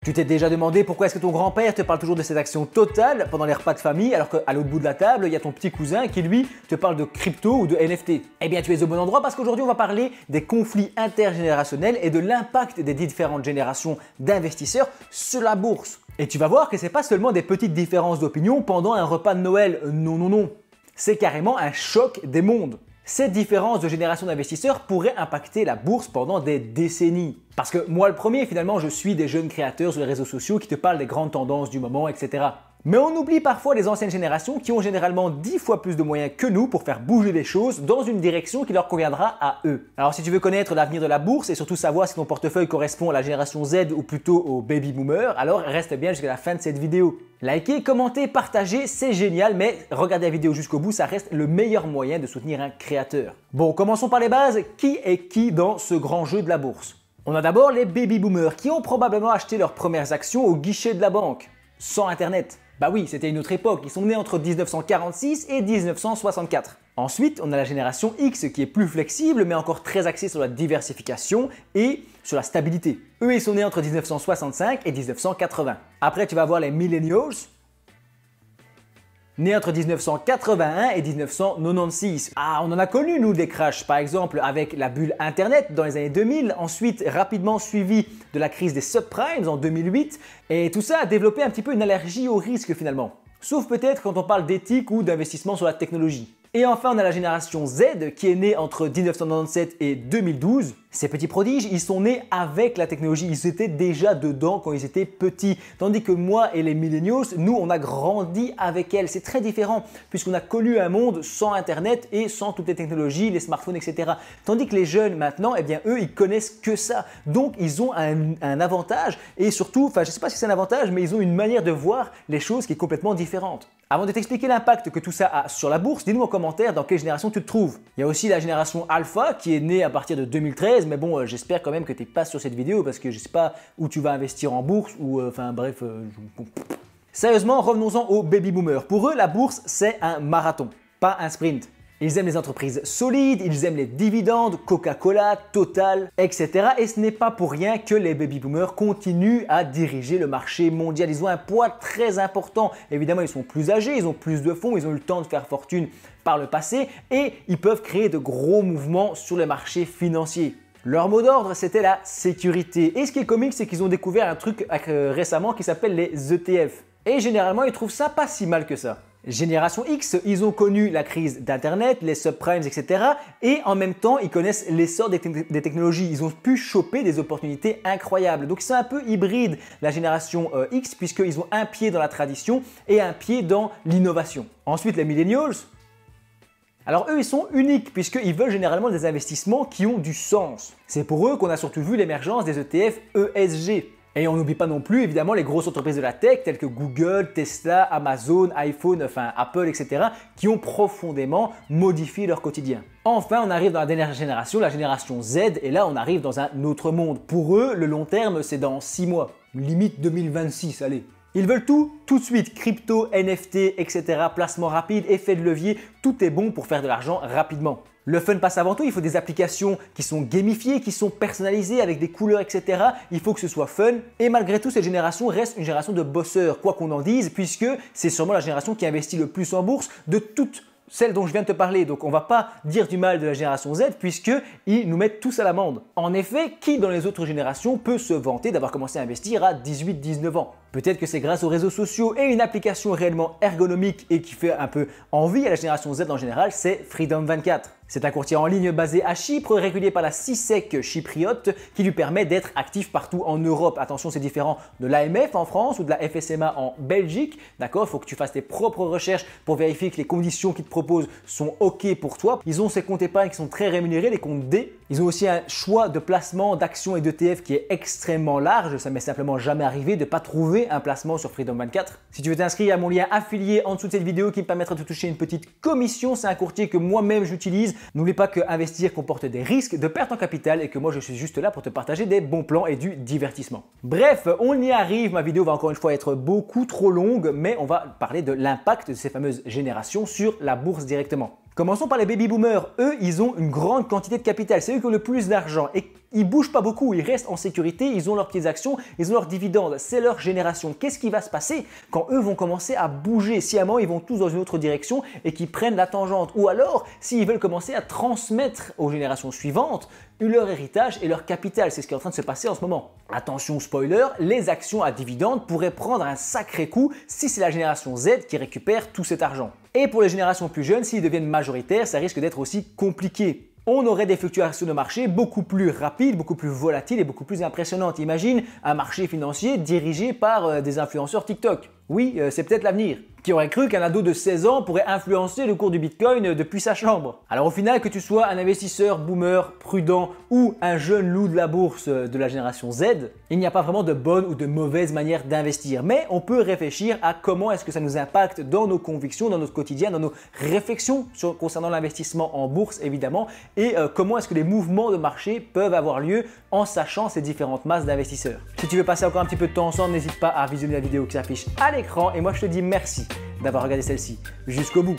Tu t'es déjà demandé pourquoi est-ce que ton grand-père te parle toujours de cette action totale pendant les repas de famille alors qu'à l'autre bout de la table, il y a ton petit cousin qui lui te parle de crypto ou de NFT? Eh bien tu es au bon endroit parce qu'aujourd'hui on va parler des conflits intergénérationnels et de l'impact des différentes générations d'investisseurs sur la bourse. Et tu vas voir que c'est pas seulement des petites différences d'opinion pendant un repas de Noël, non. C'est carrément un choc des mondes. Cette différence de génération d'investisseurs pourrait impacter la bourse pendant des décennies. Parce que moi le premier, finalement, je suis des jeunes créateurs sur les réseaux sociaux qui te parlent des grandes tendances du moment, etc. Mais on oublie parfois les anciennes générations qui ont généralement 10 fois plus de moyens que nous pour faire bouger les choses dans une direction qui leur conviendra à eux. Alors si tu veux connaître l'avenir de la bourse et surtout savoir si ton portefeuille correspond à la génération Z ou plutôt aux baby boomers, alors reste bien jusqu'à la fin de cette vidéo. Likez, commentez, partagez, c'est génial, mais regardez la vidéo jusqu'au bout, ça reste le meilleur moyen de soutenir un créateur. Bon, commençons par les bases. Qui est qui dans ce grand jeu de la bourse? On a d'abord les baby boomers qui ont probablement acheté leurs premières actions au guichet de la banque, sans internet. Bah oui, c'était une autre époque, ils sont nés entre 1946 et 1964. Ensuite, on a la génération X qui est plus flexible mais encore très axée sur la diversification et sur la stabilité. Eux, ils sont nés entre 1965 et 1980. Après, tu vas voir les millennials, nés entre 1981 et 1996. Ah, on en a connu nous des crashs, par exemple avec la bulle internet dans les années 2000, ensuite rapidement suivi de la crise des subprimes en 2008, et tout ça a développé un petit peu une allergie au risque finalement. Sauf peut-être quand on parle d'éthique ou d'investissement sur la technologie. Et enfin, on a la génération Z qui est née entre 1997 et 2012. Ces petits prodiges, ils sont nés avec la technologie, ils étaient déjà dedans quand ils étaient petits. Tandis que moi et les millennials, nous, on a grandi avec elle. C'est très différent puisqu'on a connu un monde sans Internet et sans toutes les technologies, les smartphones, etc. Tandis que les jeunes maintenant, eh bien eux, ils connaissent que ça. Donc, ils ont un avantage et surtout, enfin, je ne sais pas si c'est un avantage, mais ils ont une manière de voir les choses qui est complètement différente. Avant de t'expliquer l'impact que tout ça a sur la bourse, dis-nous en commentaire dans quelle génération tu te trouves. Il y a aussi la génération Alpha qui est née à partir de 2013, mais bon, j'espère quand même que tu n'es pas sur cette vidéo parce que je ne sais pas où tu vas investir en bourse ou enfin bref. Sérieusement, revenons-en aux baby boomers. Pour eux, la bourse, c'est un marathon, pas un sprint. Ils aiment les entreprises solides, ils aiment les dividendes, Coca-Cola, Total, etc. Et ce n'est pas pour rien que les baby boomers continuent à diriger le marché mondial. Ils ont un poids très important. Évidemment, ils sont plus âgés, ils ont plus de fonds, ils ont eu le temps de faire fortune par le passé et ils peuvent créer de gros mouvements sur les marchés financiers. Leur mot d'ordre, c'était la sécurité. Et ce qui est comique, c'est qu'ils ont découvert un truc récemment qui s'appelle les ETF. Et généralement, ils trouvent ça pas si mal que ça. Génération X, ils ont connu la crise d'Internet, les subprimes, etc. Et en même temps, ils connaissent l'essor des technologies. Ils ont pu choper des opportunités incroyables. Donc, ils sont un peu hybrides, la génération X, puisqu'ils ont un pied dans la tradition et un pied dans l'innovation. Ensuite, les millennials. Alors eux, ils sont uniques puisqu'ils veulent généralement des investissements qui ont du sens. C'est pour eux qu'on a surtout vu l'émergence des ETF ESG. Et on n'oublie pas non plus évidemment les grosses entreprises de la tech telles que Google, Tesla, Amazon, iPhone, enfin Apple, etc. qui ont profondément modifié leur quotidien. Enfin, on arrive dans la dernière génération, la génération Z, et là on arrive dans un autre monde. Pour eux, le long terme, c'est dans 6 mois, limite 2026, allez. Ils veulent tout de suite, crypto, NFT, etc., placement rapide, effet de levier, tout est bon pour faire de l'argent rapidement. Le fun passe avant tout, il faut des applications qui sont gamifiées, qui sont personnalisées avec des couleurs, etc. Il faut que ce soit fun. Et malgré tout, cette génération reste une génération de bosseurs, quoi qu'on en dise, puisque c'est sûrement la génération qui investit le plus en bourse de toutes celle dont je viens de te parler. Donc on ne va pas dire du mal de la génération Z puisqu'ils nous mettent tous à l'amende. En effet, qui dans les autres générations peut se vanter d'avoir commencé à investir à 18-19 ans? Peut-être que c'est grâce aux réseaux sociaux et une application réellement ergonomique et qui fait un peu envie à la génération Z en général, c'est Freedom24. C'est un courtier en ligne basé à Chypre, régulé par la CISEC chypriote, qui lui permet d'être actif partout en Europe. Attention, c'est différent de l'AMF en France ou de la FSMA en Belgique. D'accord, il faut que tu fasses tes propres recherches pour vérifier que les conditions qu'ils te proposent sont OK pour toi. Ils ont ces comptes épargne qui sont très rémunérés, les comptes D. Ils ont aussi un choix de placement d'actions et d'ETF qui est extrêmement large. Ça m'est simplement jamais arrivé de ne pas trouver un placement sur Freedom24. Si tu veux t'inscrire à mon lien affilié en dessous de cette vidéo qui me permettra de toucher une petite commission, c'est un courtier que moi-même j'utilise. N'oublie pas que investir comporte des risques de perte en capital et que moi je suis juste là pour te partager des bons plans et du divertissement. Bref, on y arrive. Ma vidéo va encore une fois être beaucoup trop longue, mais on va parler de l'impact de ces fameuses générations sur la bourse directement. Commençons par les baby boomers. Eux, ils ont une grande quantité de capital. C'est eux qui ont le plus d'argent et ils bougent pas beaucoup. Ils restent en sécurité. Ils ont leurs petites actions. Ils ont leurs dividendes. C'est leur génération. Qu'est-ce qui va se passer quand eux vont commencer à bouger? Si à un moment, ils vont tous dans une autre direction et qu'ils prennent la tangente. Ou alors, s'ils veulent commencer à transmettre aux générations suivantes leur héritage et leur capital. C'est ce qui est en train de se passer en ce moment. Attention, spoiler, les actions à dividendes pourraient prendre un sacré coup si c'est la génération Z qui récupère tout cet argent. Et pour les générations plus jeunes, s'ils deviennent majoritaires, ça risque d'être aussi compliqué. On aurait des fluctuations de marché beaucoup plus rapides, beaucoup plus volatiles et beaucoup plus impressionnantes. Imagine un marché financier dirigé par des influenceurs TikTok. Oui, c'est peut-être l'avenir. Qui aurait cru qu'un ado de 16 ans pourrait influencer le cours du Bitcoin depuis sa chambre? Alors au final, que tu sois un investisseur boomer prudent ou un jeune loup de la bourse de la génération Z, il n'y a pas vraiment de bonne ou de mauvaise manière d'investir. Mais on peut réfléchir à comment est-ce que ça nous impacte dans nos convictions, dans notre quotidien, dans nos réflexions concernant l'investissement en bourse évidemment, et comment est-ce que les mouvements de marché peuvent avoir lieu en sachant ces différentes masses d'investisseurs. Si tu veux passer encore un petit peu de temps ensemble, n'hésite pas à visionner la vidéo qui s'affiche à l'écran et moi je te dis merci d'avoir regardé celle-ci jusqu'au bout.